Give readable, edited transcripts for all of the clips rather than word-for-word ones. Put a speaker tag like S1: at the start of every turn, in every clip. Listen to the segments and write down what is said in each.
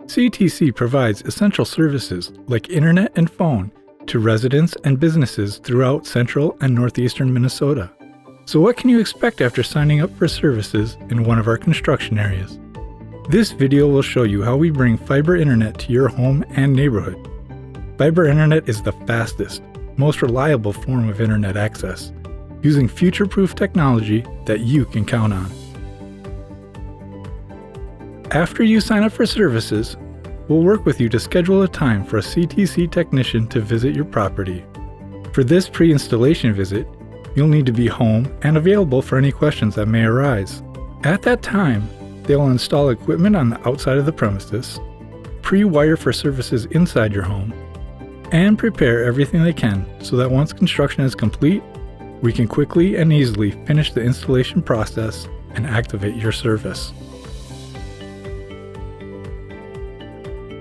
S1: CTC provides essential services like internet and phone to residents and businesses throughout central and northeastern Minnesota. So what can you expect after signing up for services in one of our construction areas? This video will show you how we bring fiber internet to your home and neighborhood. Fiber internet is the fastest, most reliable form of internet access, using future-proof technology that you can count on. After you sign up for services, we'll work with you to schedule a time for a CTC technician to visit your property. For this pre-installation visit, you'll need to be home and available for any questions that may arise. At that time, they will install equipment on the outside of the premises, pre-wire for services inside your home, and prepare everything they can so that once construction is complete, we can quickly and easily finish the installation process and activate your service.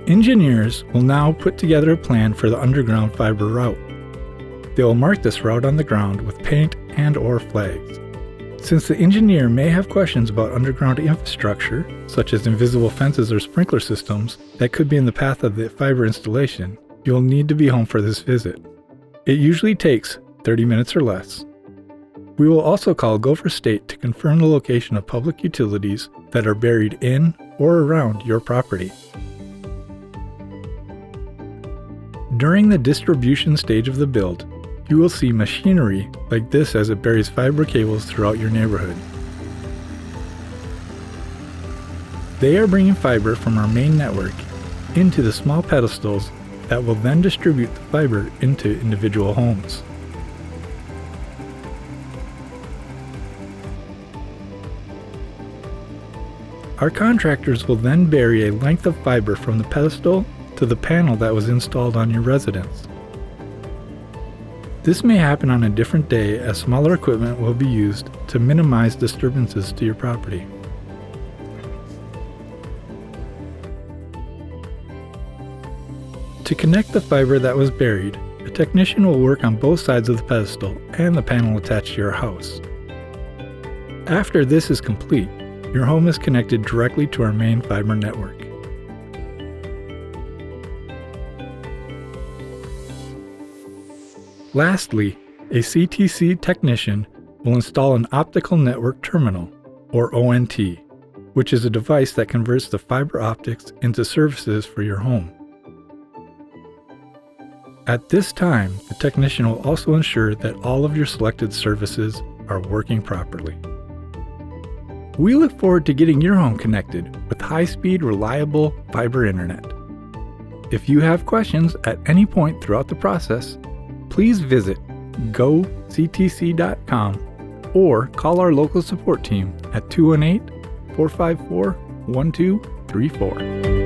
S1: Engineers will now put together a plan for the underground fiber route. They will mark this route on the ground with paint and/or flags. Since the engineer may have questions about underground infrastructure, such as invisible fences or sprinkler systems that could be in the path of the fiber installation, you'll need to be home for this visit. It usually takes 30 minutes or less. We will also call Gopher State to confirm the location of public utilities that are buried in or around your property. During the distribution stage of the build, you will see machinery like this as it buries fiber cables throughout your neighborhood. They are bringing fiber from our main network into the small pedestals that will then distribute the fiber into individual homes. Our contractors will then bury a length of fiber from the pedestal to the panel that was installed on your residence. This may happen on a different day as smaller equipment will be used to minimize disturbances to your property. To connect the fiber that was buried, a technician will work on both sides of the pedestal and the panel attached to your house. After this is complete, your home is connected directly to our main fiber network. Lastly, a CTC technician will install an optical network terminal, or ONT, which is a device that converts the fiber optics into services for your home. At this time, the technician will also ensure that all of your selected services are working properly. We look forward to getting your home connected with high-speed, reliable fiber internet. If you have questions at any point throughout the process, please visit goctc.com or call our local support team at 218-454-1234.